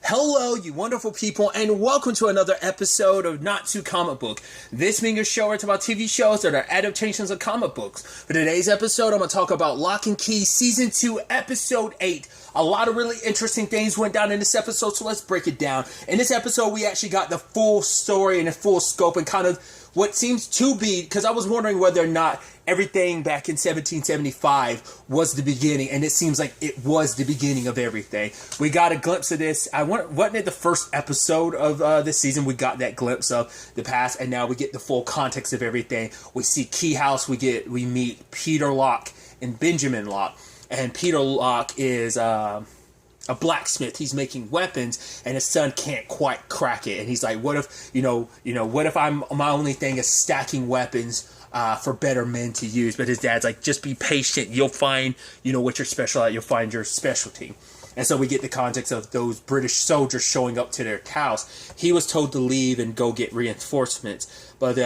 Hello, you wonderful people, and welcome to another episode of Not Too Comic Book. This being a show where it's about TV shows that are adaptations of comic books. For today's episode, I'm going to talk about Locke and Key Season 2, Episode 8. A lot of really interesting things went down in this episode, so let's break it down. In this episode, we actually got the full story and the full scope and kind of what seems to be, because I was wondering whether or not everything back in 1775 was the beginning, and it seems like it was the beginning of everything. We got a glimpse of this. Wasn't it the first episode of this season? We got that glimpse of the past, and now we get the full context of everything. We see Key House. We meet Peter Locke and Benjamin Locke, and Peter Locke is a blacksmith. He's making weapons, and his son can't quite crack it. And he's like, "What if what if my only thing is stacking weapons for better men to use?" But his dad's like, "Just be patient. You'll find what you're special at. You'll find your specialty." And so we get the context of those British soldiers showing up to their house. He was told to leave and go get reinforcements, but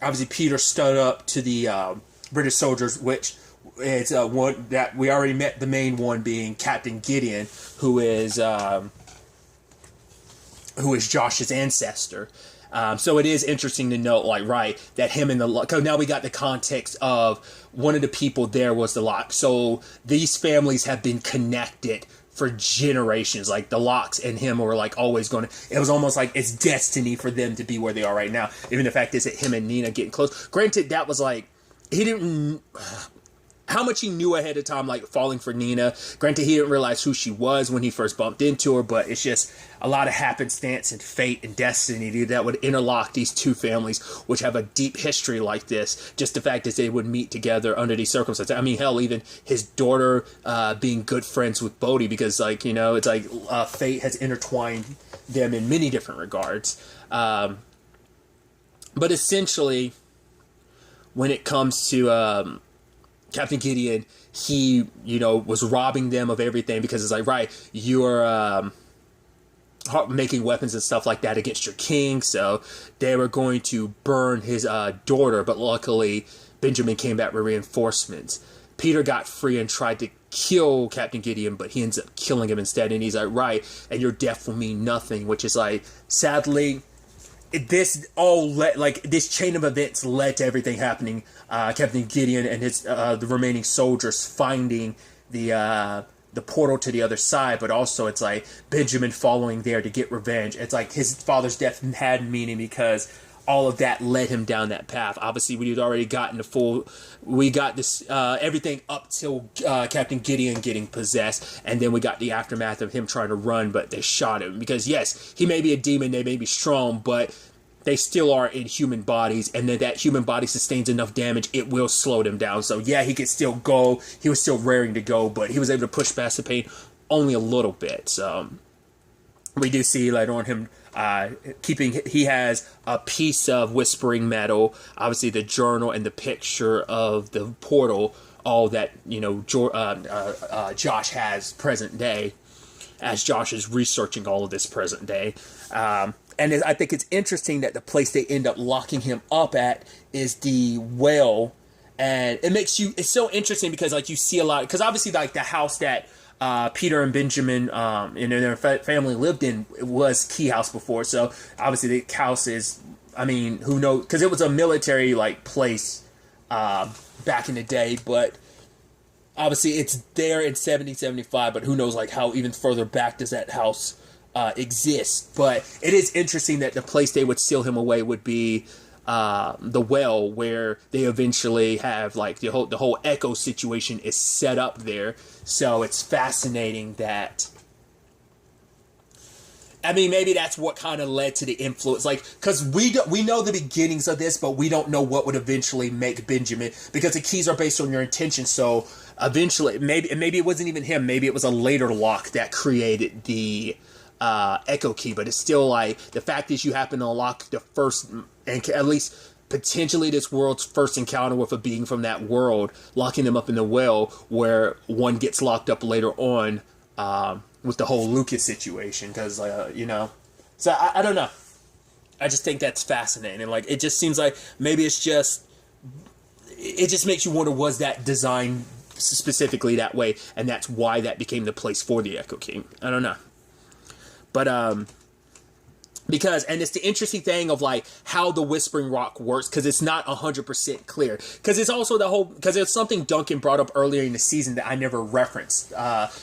obviously Peter stood up to the British soldiers, which it's one that we already met, the main one being Captain Gideon, who is Josh's ancestor. So it is interesting to note, that him and the Locke, because now we got the context of one of the people there was the Locke. So these families have been connected for generations. Like the Lockes and him were always going to, it was almost like it's destiny for them to be where they are right now. Even the fact is that him and Nina getting close. Granted, that was he didn't, how much he knew ahead of time, falling for Nina. Granted, he didn't realize who she was when he first bumped into her, but it's just a lot of happenstance and fate and destiny that would interlock these two families, which have a deep history like this. Just the fact that they would meet together under these circumstances. I mean, hell, even his daughter being good friends with Bodhi, because, fate has intertwined them in many different regards. But essentially, when it comes to Captain Gideon, he, was robbing them of everything because it's you're making weapons and stuff like that against your king. So they were going to burn his daughter, but luckily Benjamin came back with reinforcements. Peter got free and tried to kill Captain Gideon, but he ends up killing him instead. And he's and your death will mean nothing, which is sadly, this chain of events led to everything happening. Captain Gideon and his the remaining soldiers finding the portal to the other side, but also it's Benjamin following there to get revenge. It's his father's death had meaning because all of that led him down that path. Obviously, we'd already gotten we got this everything up till Captain Gideon getting possessed, and then we got the aftermath of him trying to run, but they shot him because yes, he may be a demon, they may be strong, but they still are in human bodies, and then that human body sustains enough damage, it will slow them down. So yeah, he could still go. He was still raring to go, but he was able to push past the pain only a little bit. So we do see later on him he has a piece of whispering metal, obviously the journal and the picture of the portal, all that Josh has present day, as Josh is researching all of this present day. And I think it's interesting that the place they end up locking him up at is the well. And it's so interesting because you see a lot, because obviously the house that Peter and Benjamin and their family lived in was Key House before. So obviously the house is, who knows, because it was a military place back in the day, but obviously it's there in 1775, but who knows how even further back does that house exist. But it is interesting that the place they would seal him away would be the well, where they eventually have the whole echo situation is set up there. So it's fascinating that, maybe that's what kind of led to the influence, because we know the beginnings of this, but we don't know what would eventually make Benjamin, because the keys are based on your intention. So eventually, maybe it wasn't even him, maybe it was a later Locke that created the echo key, but it's still the fact is you happen to unlock the first, and at least potentially this world's first encounter with a being from that world, locking them up in the well, where one gets locked up later on with the whole Lucas situation, because so I don't know, I just think that's fascinating. It just seems maybe it just makes you wonder, was that designed specifically that way, and that's why that became the place for the Echo King. I don't know. But because, and it's the interesting thing of like how the Whispering Rock works, because it's not 100% clear. Because it's also the whole, because it's something Duncan brought up earlier in the season that I never referenced,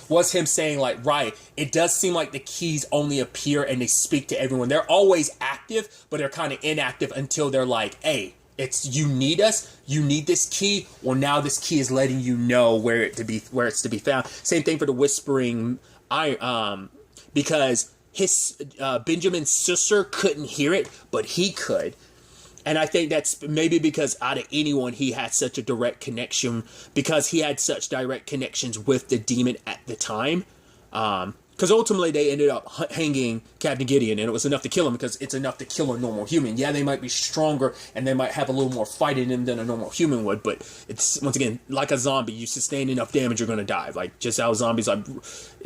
was him saying like, right, it does seem like the keys only appear and they speak to everyone. They're always active, but they're kind of inactive until they're like, hey, it's, you need us, you need this key, well now this key is letting you know where it's to be found. Same thing for the Whispering Iron, because his Benjamin's sister couldn't hear it, but he could. And I think that's maybe because out of anyone, he had such a direct connection, because he had such direct connections with the demon at the time. Because ultimately they ended up hanging Captain Gideon, and it was enough to kill him, because it's enough to kill a normal human. Yeah, they might be stronger, and they might have a little more fight in them than a normal human would, but it's, once again, like a zombie. You sustain enough damage, you're going to die. Like, just how zombies, like,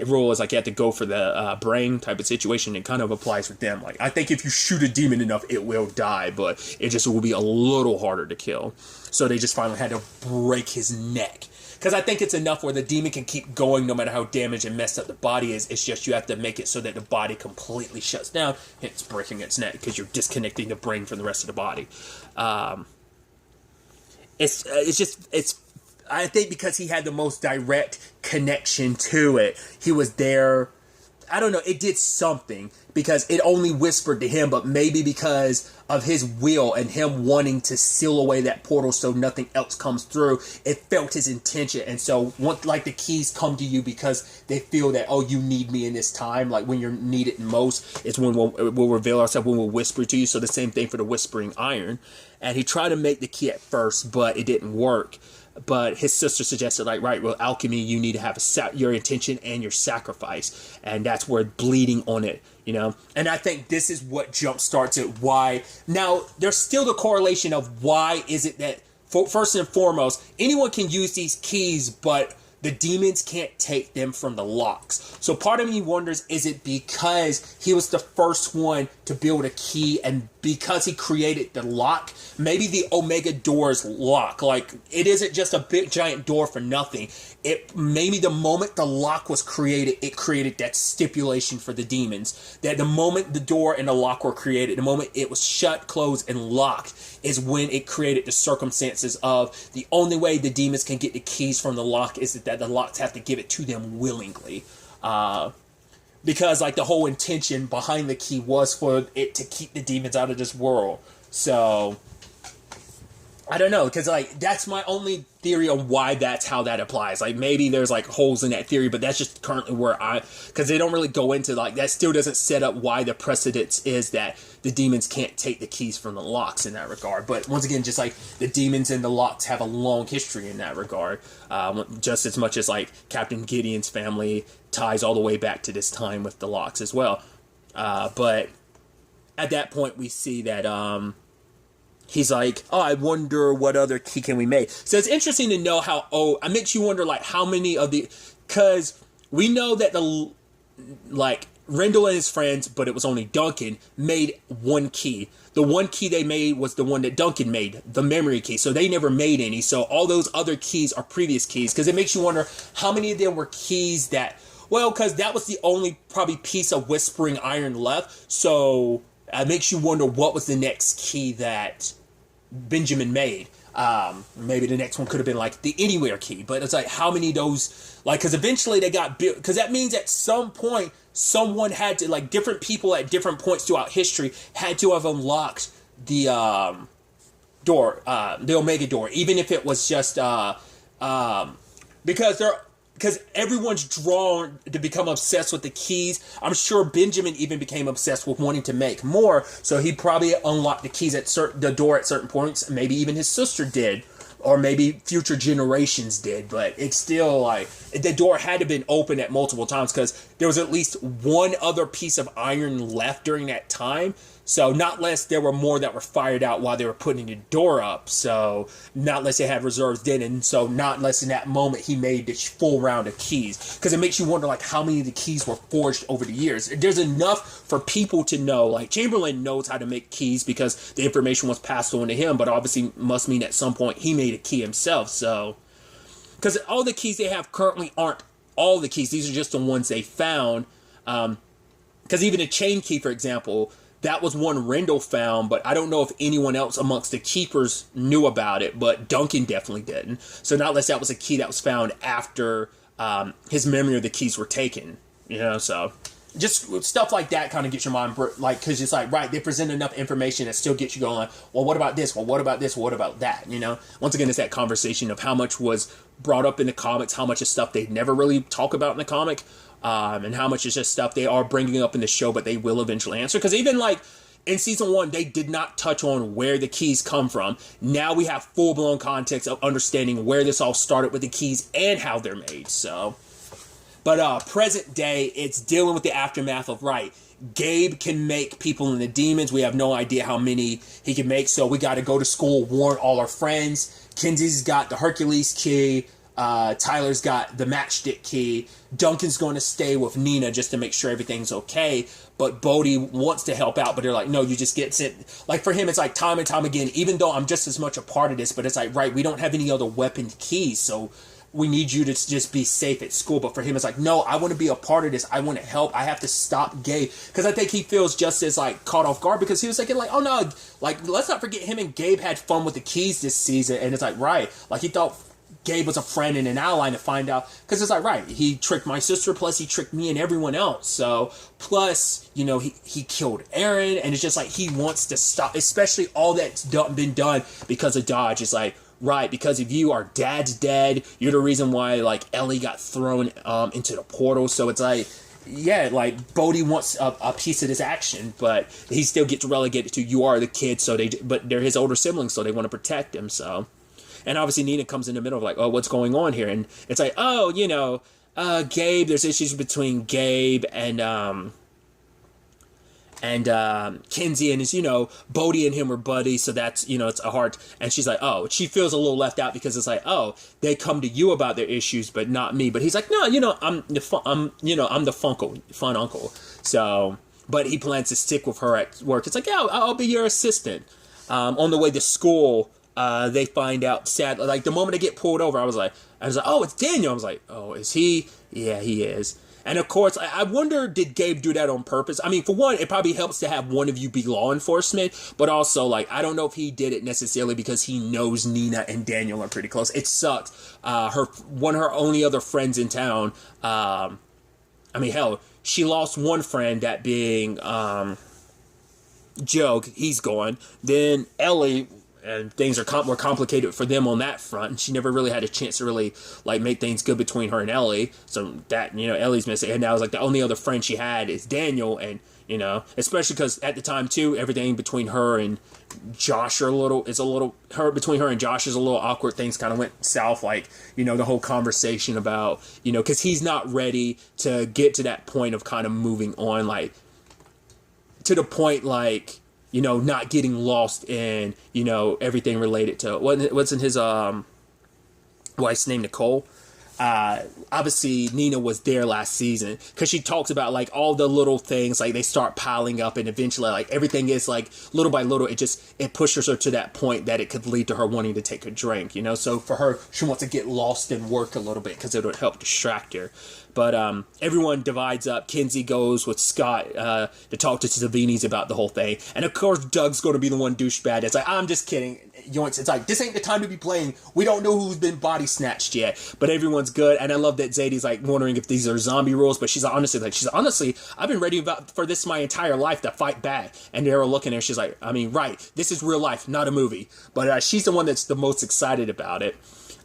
rule is like you have to go for the brain type of situation. It kind of applies with them. Like, I think if you shoot a demon enough, it will die, but it just will be a little harder to kill. So they just finally had to break his neck. Because I think it's enough where the demon can keep going no matter how damaged and messed up the body is. It's just you have to make it so that the body completely shuts down. It's breaking its neck because you're disconnecting the brain from the rest of the body. I think because he had the most direct connection to it, he was there. I don't know, it did something, because it only whispered to him, but maybe because of his will and him wanting to seal away that portal so nothing else comes through, it felt his intention. And so once, like, the keys come to you because they feel that, oh, you need me in this time, like when you're needed most, it's when we'll reveal ourselves, when we'll whisper to you. So the same thing for the Whispering Iron. And he tried to make the key at first, but it didn't work. But his sister suggested, like, right, well, alchemy, you need to have your intention and your sacrifice. And that's where bleeding on it, you know. And I think this is what jump starts it. Why? Now, there's still the correlation of why is it that, first and foremost, anyone can use these keys, but the demons can't take them from the locks. So part of me wonders, is it because he was the first one to build a key, and because he created the lock, maybe the Omega doors lock, like, it isn't just a big giant door for nothing. It maybe the moment the lock was created, it created that stipulation for the demons, that the moment the door and the lock were created, the moment it was shut, closed, and locked, is when it created the circumstances of the only way the demons can get the keys from the lock is that the locks have to give it to them willingly. Because, like, the whole intention behind the key was for it to keep the demons out of this world. So I don't know, because, like, that's my only theory on why that's how that applies. Like, maybe there's, like, holes in that theory, but that's just currently where because they don't really go into, like, that still doesn't set up why the precedence is that the demons can't take the keys from the locks in that regard. But once again, just like the demons and the locks have a long history in that regard, just as much as, like, Captain Gideon's family ties all the way back to this time with the locks as well. But at that point, we see that, he's like, oh, I wonder what other key can we make. So it's interesting to know how, it makes you wonder, like, how many of the, because we know that Rendell and his friends, but it was only Duncan, made one key. The one key they made was the one that Duncan made, the memory key. So they never made any. So all those other keys are previous keys, because it makes you wonder how many of them were keys that, well, because that was the only probably piece of Whispering Iron left. So it makes you wonder what was the next key that Benjamin made. Maybe the next one could have been like the Anywhere key, but it's like how many of those, like, because eventually they got built, because that means at some point someone had to, like, different people at different points throughout history had to have unlocked the door, the Omega door, even if it was just because everyone's drawn to become obsessed with the keys. I'm sure Benjamin even became obsessed with wanting to make more, so he probably unlocked the keys at the door at certain points. Maybe even his sister did, or maybe future generations did, but it's still, like, the door had to have been open at multiple times, because there was at least one other piece of iron left during that time. So not unless there were more that were fired out while they were putting the door up. So not unless they had reserves then. And so not unless in that moment he made this full round of keys. Because it makes you wonder, like, how many of the keys were forged over the years. There's enough for people to know. Like, Chamberlain knows how to make keys because the information was passed on to him. But obviously must mean at some point he made a key himself. So, because all the keys they have currently aren't all the keys. These are just the ones they found. because even a chain key, for example, that was one Rendell found, but I don't know if anyone else amongst the keepers knew about it, but Duncan definitely didn't. So not unless that was a key that was found after his memory of the keys were taken, so just stuff like that kind of gets your mind, like, because it's like, right, they present enough information that still gets you going, like, well, what about this? Well, what about this? What about that? Once again, it's that conversation of how much was brought up in the comics, how much is stuff they never really talk about in the comic, and how much is just stuff they are bringing up in the show, but they will eventually answer. Because even like in season 1, they did not touch on where the keys come from. Now we have full-blown context of understanding where this all started with the keys and how they're made. So, but present day, it's dealing with the aftermath of, right, Gabe can make people in the demons. We have no idea how many he can make, so we got to go to school, warn all our friends. Kenzie's got the Hercules key. Tyler's got the matchstick key. Duncan's going to stay with Nina just to make sure everything's okay. But Bodhi wants to help out, but they're like, no, you just get sent. Like, for him, it's like time and time again, even though I'm just as much a part of this, but it's like, right, we don't have any other weapon keys, so we need you to just be safe at school. But for him, it's like, no, I want to be a part of this. I want to help. I have to stop Gabe. Because I think he feels just as, like, caught off guard, because he was thinking, like, oh, no, like, let's not forget him and Gabe had fun with the keys this season. And it's like, right, like, he thought Gabe was a friend and an ally, to find out, because it's like, right, he tricked my sister, plus he tricked me and everyone else. So, plus, he killed Aaron, and it's just like, he wants to stop, especially all that's been done because of Dodge. It's like, right, because of you, our dad's dead. You're the reason why, like, Ellie got thrown into the portal. So it's like, yeah, like, Bodhi wants a piece of this action, but he still gets relegated to, you are the kid, but they're his older siblings, so they want to protect him, so. And obviously Nina comes in the middle of, like, oh, what's going on here? And it's like, oh, Gabe, there's issues between Gabe and Kenzie, and it's, Bodhi and him are buddies, so that's, it's a hard, and she's like, oh, she feels a little left out, because it's like, oh, they come to you about their issues, but not me. But he's like, no, I'm the fun uncle. So, but he plans to stick with her at work. It's like, yeah, I'll be your assistant. On the way to school, they find out, sad, like, the moment they get pulled over, I was like, oh, it's Daniel. I was like, oh, is he? Yeah, he is. And of course, I wonder, did Gabe do that on purpose? I mean, for one, it probably helps to have one of you be law enforcement, but also, like, I don't know if he did it necessarily because he knows Nina and Daniel are pretty close. It sucked. One of her only other friends in town, I mean, hell, she lost one friend, that being Joe. He's gone. Then Ellie, and things are more complicated for them on that front. And she never really had a chance to really, like, make things good between her and Ellie. So that, Ellie's missing. And now it's like the only other friend she had is Daniel. And, especially because at the time, too, everything between her and Josh between her and Josh is a little awkward. Things kind of went south, like, the whole conversation about, because he's not ready to get to that point of kind of moving on, like, to the point, like, not getting lost in, everything related to, what's in his wife's name, Nicole. Obviously Nina was there last season, because she talks about, like, all the little things, like, they start piling up, and eventually, like, everything is, like, little by little, it pushes her to that point that it could lead to her wanting to take a drink, so for her, she wants to get lost in work a little bit, because it would help distract her. But everyone divides up. Kenzie goes with Scott to talk to Savinis about the whole thing. And of course, Doug's going to be the one douchebag. It's like, I'm just kidding. It's like, this ain't the time to be playing. We don't know who's been body snatched yet. But everyone's good. And I love that Zadie's, like, wondering if these are zombie rules. But she's honestly, I've been ready for this my entire life, to fight back. And they were looking at her. She's like, I mean, right. This is real life, not a movie. But she's the one that's the most excited about it.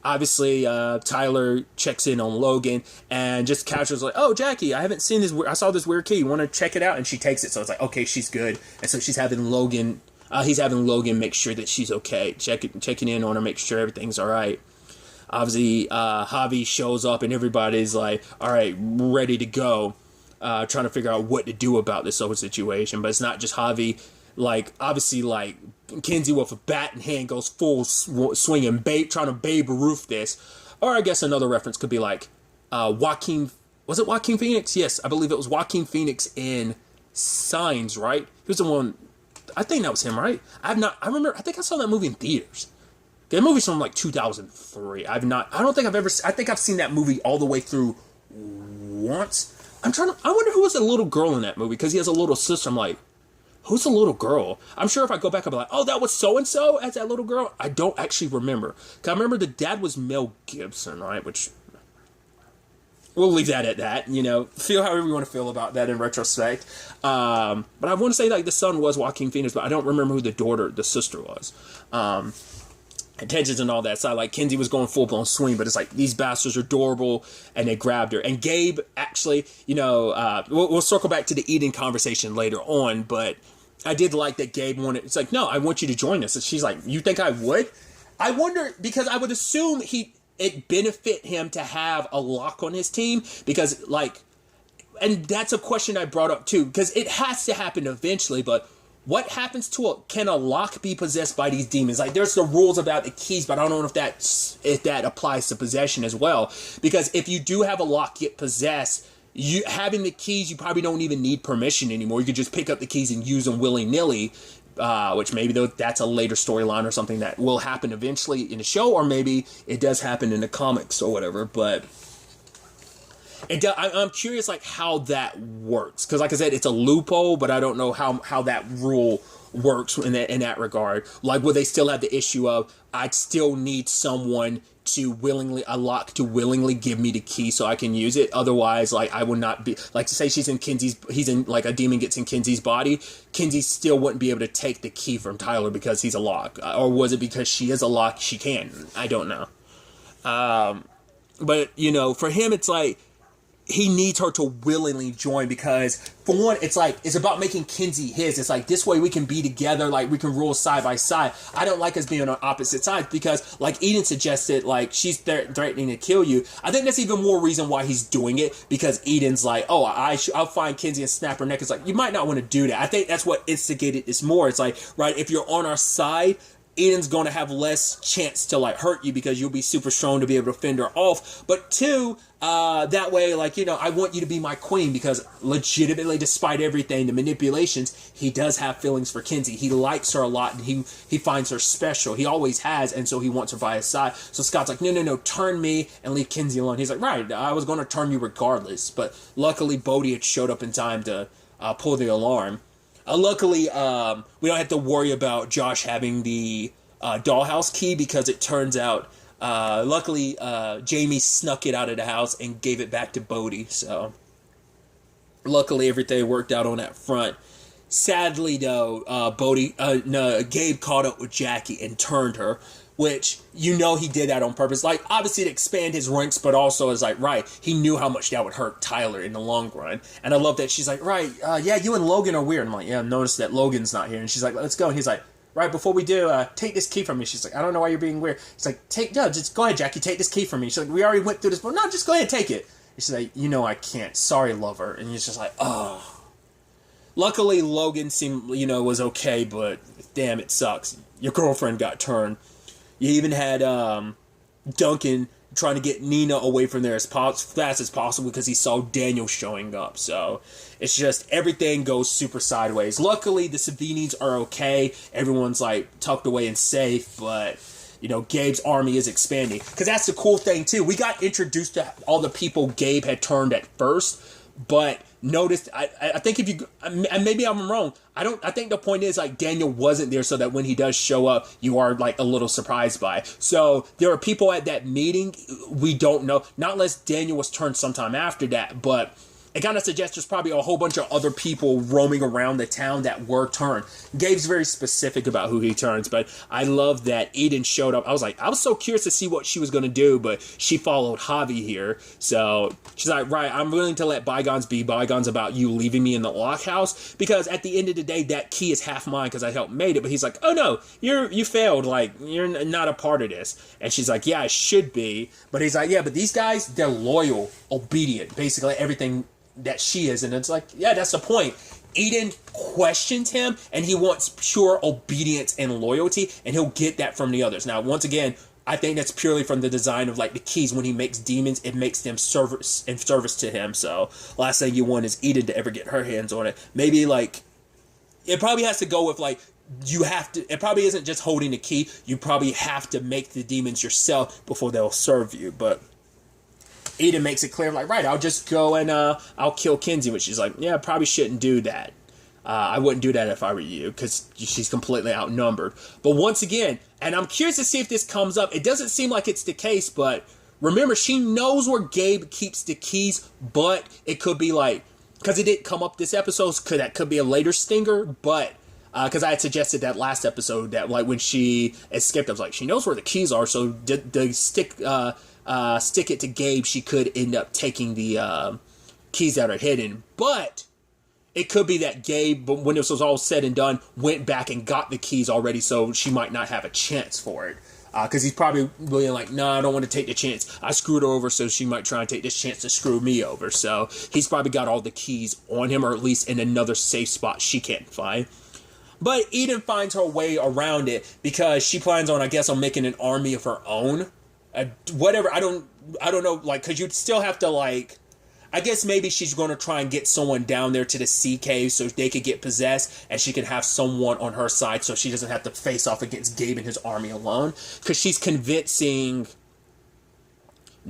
Obviously, Tyler checks in on Logan and just casually like, oh, Jackie, I haven't seen this. I saw this weird key. You want to check it out? And she takes it. So it's like, okay, she's good. And so he's having Logan make sure that she's okay. Checking in on her, make sure everything's all right. Obviously, Javi shows up and everybody's like, all right, ready to go. Trying to figure out what to do about this whole situation. But it's not just Javi. Like, obviously, like, Kenzie with a bat in hand goes full swinging, trying to Babe Ruth this. Or I guess another reference could be like, Joaquin Phoenix? Yes, I believe it was Joaquin Phoenix in Signs, right? He was the one, I think that was him, right? I think I saw that movie in theaters. The movie's from, like, 2003. I think I've seen that movie all the way through once. I wonder who was the little girl in that movie, because he has a little sister. I'm like, who's the little girl? I'm sure if I go back, I'll be like, oh, that was so-and-so as that little girl. I don't actually remember. Because I remember the dad was Mel Gibson, right? Which, we'll leave that at that, you know. Feel however you want to feel about that in retrospect. But I want to say, like, the son was Joaquin Phoenix, but I don't remember who the sister was. Attentions and all that side, like Kenzie was going full blown swing, but it's like these bastards are adorable, and they grabbed her. And Gabe actually, you know, we'll circle back to the eating conversation later on, but I did like that Gabe wanted. It's like, no, I want you to join us. And she's like, you think I would? I wonder, because I would assume it benefit him to have a Locke on his team, because like, and that's a question I brought up too, because it has to happen eventually, but. What happens to can a Locke be possessed by these demons? Like, there's the rules about the keys, but I don't know if that applies to possession as well. Because if you do have a Locke get possessed, having the keys, you probably don't even need permission anymore. You could just pick up the keys and use them willy-nilly, which maybe that's a later storyline or something that will happen eventually in the show, or maybe it does happen in the comics or whatever, but... I'm curious, like, how that works, because, like I said, it's a loophole, but I don't know how that rule works in that regard. Like, will they still have the issue of I'd still need someone a Locke to willingly give me the key so I can use it? Otherwise, like, I would not be, like, to say he's in, like, a demon gets in Kenzie's body, Kenzie still wouldn't be able to take the key from Tyler because he's a Locke, or was it because she is a Locke? She can. I don't know. But you know, for him, it's like. He needs her to willingly join, because for one, it's like, it's about making Kenzie his. It's like, this way we can be together, like we can rule side by side. I don't like us being on opposite sides, because like Eden suggested, like she's threatening to kill you. I think that's even more reason why he's doing it, because Eden's like, oh, I'll find Kenzie and snap her neck. It's like, you might not want to do that. I think that's what instigated this more. It's like, right, if you're on our side, Eden's going to have less chance to like hurt you, because you'll be super strong to be able to fend her off. But two, that way, like, you know, I want you to be my queen, because legitimately, despite everything, the manipulations, he does have feelings for Kenzie. He likes her a lot, and he finds her special. He always has, and so he wants her by his side. So Scott's like, no, turn me and leave Kenzie alone. He's like, right, I was going to turn you regardless. But luckily, Bodhi had showed up in time to pull the alarm. Luckily, we don't have to worry about Josh having the dollhouse key, because it turns out, luckily, Jamie snuck it out of the house and gave it back to Bodhi. So, luckily, everything worked out on that front. Sadly, though, Gabe caught up with Jackie and turned her, which, you know, he did that on purpose. Like, obviously to expand his ranks, but also is like, right, he knew how much that would hurt Tyler in the long run. And I love that she's like, right, yeah, you and Logan are weird. I'm like, yeah, notice that Logan's not here. And she's like, let's go. And he's like, right, before we do, take this key from me. She's like, I don't know why you're being weird. He's like, just go ahead, Jackie, take this key from me. She's like, we already went through this, but no, just go ahead and take it. And she's like, you know I can't. Sorry, lover. And he's just like, oh. Luckily, Logan seemed, you know, was okay, but damn, it sucks. Your girlfriend got turned. You even had Duncan trying to get Nina away from there as fast as possible, because he saw Daniel showing up. So it's just, everything goes super sideways. Luckily, the Savinis are okay. Everyone's like tucked away and safe, but you know, Gabe's army is expanding. Because that's the cool thing too. We got introduced to all the people Gabe had turned at first, but noticed, I think if you, and maybe I'm wrong, I think the point is, like, Daniel wasn't there, so that when he does show up, you are like a little surprised by. So there are people at that meeting we don't know, not unless Daniel was turned sometime after that, but it kind of suggests there's probably a whole bunch of other people roaming around the town that were turned. Gabe's very specific about who he turns, but I love that Eden showed up. I was so curious to see what she was going to do, but she followed Javi here. So she's like, right, I'm willing to let bygones be bygones about you leaving me in the Locke house, because at the end of the day, that key is half mine because I helped made it. But he's like, oh no, you failed. Like, you're not a part of this. And she's like, yeah, I should be. But he's like, yeah, but these guys, they're loyal, obedient, basically everything that she is. And it's like, yeah, that's the point. Eden questions him, and he wants pure obedience and loyalty, and he'll get that from the others. Now, once again, I think that's purely from the design of like the keys. When he makes demons, it makes them service to him. So last thing you want is Eden to ever get her hands on it. Maybe like, it probably has to go with like, you have to, it probably isn't just holding the key. You probably have to make the demons yourself before they'll serve you. But Eden makes it clear, like, right, I'll just go and I'll kill Kinsey, which she's like, yeah, I probably shouldn't do that. I wouldn't do that if I were you, because she's completely outnumbered. But once again, and I'm curious to see if this comes up, it doesn't seem like it's the case, but remember, she knows where Gabe keeps the keys, but it could be like, because it didn't come up this episode, that could be a later stinger, but because I had suggested that last episode that, like, when she escaped, I was like, she knows where the keys are, so the stick it to Gabe, she could end up taking the keys that are hidden. But it could be that Gabe, when this was all said and done, went back and got the keys already, so she might not have a chance for it. Because he's probably really like, no, I don't want to take the chance. I screwed her over, so she might try and take this chance to screw me over. So he's probably got all the keys on him, or at least in another safe spot she can't find. But Eden finds her way around it because she plans on, I guess, on making an army of her own. Whatever, I don't know, like, because you'd still have to, like, I guess maybe she's going to try and get someone down there to the sea cave so they could get possessed and she can have someone on her side so she doesn't have to face off against Gabe and his army alone. Because she's convincing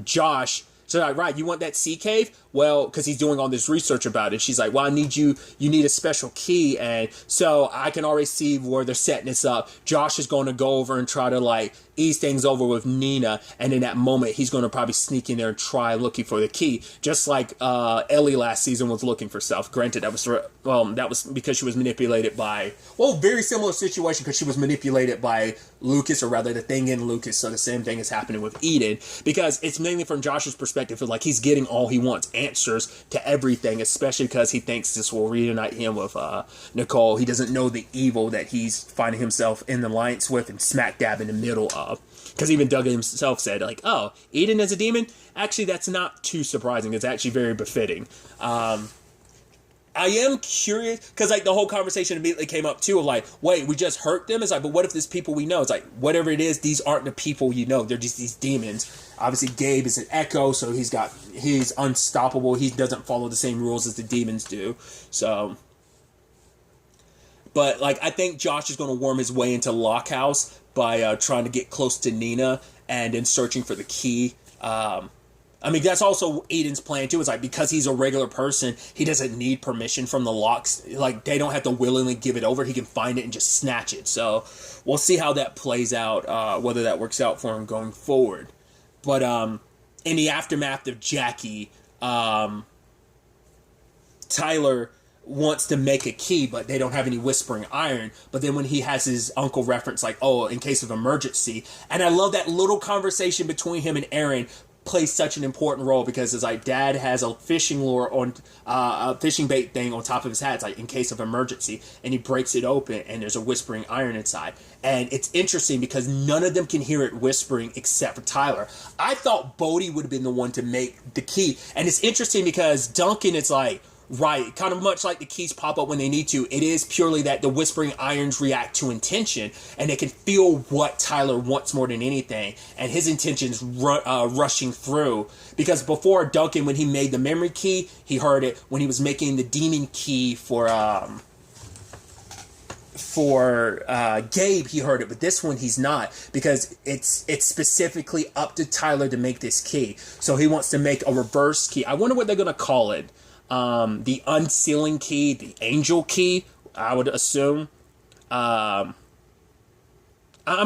Josh. So, like, right, you want that sea cave? Well, because he's doing all this research about it. She's like, well, you need a special key. And so I can already see where they're setting this up. Josh is going to go over and try to, like, ease things over with Nina. And in that moment, he's going to probably sneak in there and try looking for the key. Just like Ellie last season was looking for stuff. Granted, that was because she was manipulated by, very similar situation because she was manipulated by Lucas, or rather the thing in Lucas. So the same thing is happening with Eden. Because it's mainly from Josh's perspective, like, he's getting all he wants. Answers to everything, especially because he thinks this will reunite him with Nicole. He doesn't know the evil that he's finding himself in alliance with and smack dab in the middle of. Because even Doug himself said, like, oh, Eden is a demon? Actually, that's not too surprising. It's actually very befitting. I am curious, because, like, the whole conversation immediately came up, too, of, like, wait, we just hurt them? It's like, but what if there's people we know? It's like, whatever it is, these aren't the people you know. They're just these demons. Obviously, Gabe is an echo, so he's unstoppable. He doesn't follow the same rules as the demons do. So, but, like, I think Josh is going to worm his way into Locke House by trying to get close to Nina and then searching for the key. I mean, that's also Eden's plan, too. It's like, because he's a regular person, he doesn't need permission from the Locks. Like, they don't have to willingly give it over. He can find it and just snatch it. So, we'll see how that plays out, whether that works out for him going forward. But, in the aftermath of Jackie, Tyler wants to make a key, but they don't have any whispering iron. But then when he has his uncle reference, like, oh, in case of emergency. And I love that little conversation between him and Aaron plays such an important role, because it's like, Dad has a fishing lure on a fishing bait thing on top of his hat. It's like, in case of emergency, and he breaks it open and there's a whispering iron inside. And it's interesting because none of them can hear it whispering except for Tyler. I thought Bodhi would have been the one to make the key. And it's interesting because Duncan, it's like, right, kind of much like the keys pop up when they need to, it is purely that the whispering irons react to intention, and they can feel what Tyler wants more than anything, and his intentions rushing through. Because before, Duncan, when he made the memory key, he heard it. When he was making the demon key for Gabe, he heard it, but this one he's not, because it's specifically up to Tyler to make this key. So he wants to make a reverse key. I wonder what they're going to call it. The unsealing key, the angel key, I would assume. I'm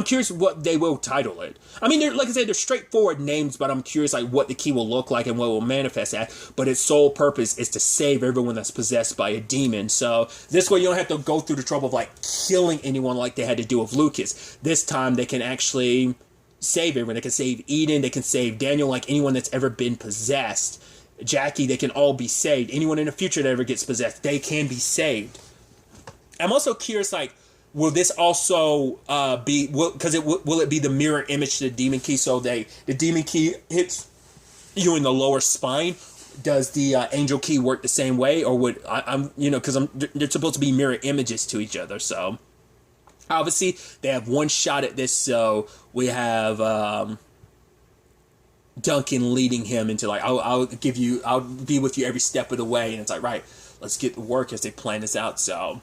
curious what they will title it. I mean, like I said, they're straightforward names, but I'm curious, like, what the key will look like and what it will manifest as. But its sole purpose is to save everyone that's possessed by a demon. So this way you don't have to go through the trouble of, like, killing anyone like they had to do with Lucas. This time they can actually save everyone. They can save Eden, they can save Daniel, like anyone that's ever been possessed. Jackie, they can all be saved. Anyone in the future that ever gets possessed, they can be saved. I'm also curious, like, will this also will it be the mirror image to the demon key? So the demon key hits you in the lower spine. Does the angel key work the same way, or would because they're supposed to be mirror images to each other. So obviously they have one shot at this. So we have Duncan leading him into, like, I'll be with you every step of the way, and it's like, right, let's get to work as they plan this out. So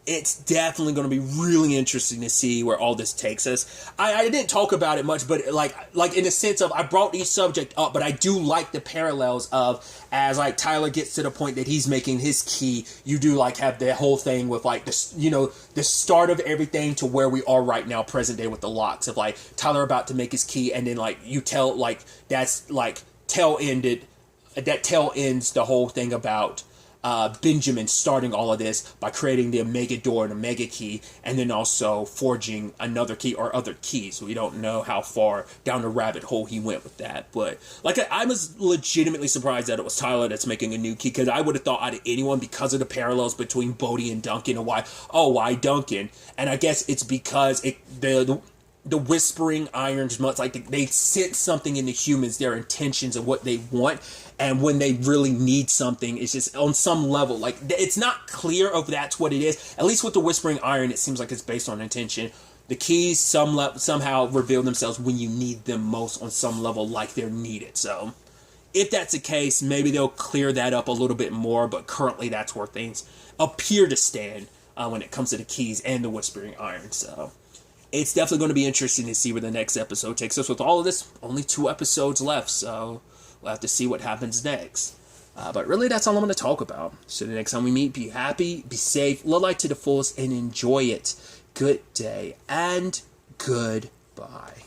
it's definitely going to be really interesting to see where all this takes us. I didn't talk about it much, but like in the sense of I brought each subject up, but I do like the parallels of as like Tyler gets to the point that he's making his key, you do like have the whole thing with like this, you know, the start of everything to where we are right now, present day with the Locks of like Tyler about to make his key, and then like you tell like that's like tail ends the whole thing about Benjamin starting all of this by creating the Omega door and Omega key, and then also forging another key or other keys. So we don't know how far down the rabbit hole he went with that. But like I was legitimately surprised that it was Tyler that's making a new key, because I would have thought out of anyone, because of the parallels between Bodhi and Duncan, and why Duncan? And I guess it's because the Whispering Irons must like they sense something in the humans, their intentions and what they want, and when they really need something, it's just on some level like it's not clear if that's what it is. At least with the Whispering Iron, it seems like it's based on intention. The keys somehow reveal themselves when you need them most on some level, like they're needed. So if that's the case, maybe they'll clear that up a little bit more. But currently, that's where things appear to stand when it comes to the keys and the Whispering Iron. So it's definitely going to be interesting to see where the next episode takes us. With all of this, only 2 episodes left, so we'll have to see what happens next. But really, that's all I'm going to talk about. So the next time we meet, be happy, be safe, live life to the fullest, and enjoy it. Good day, and goodbye.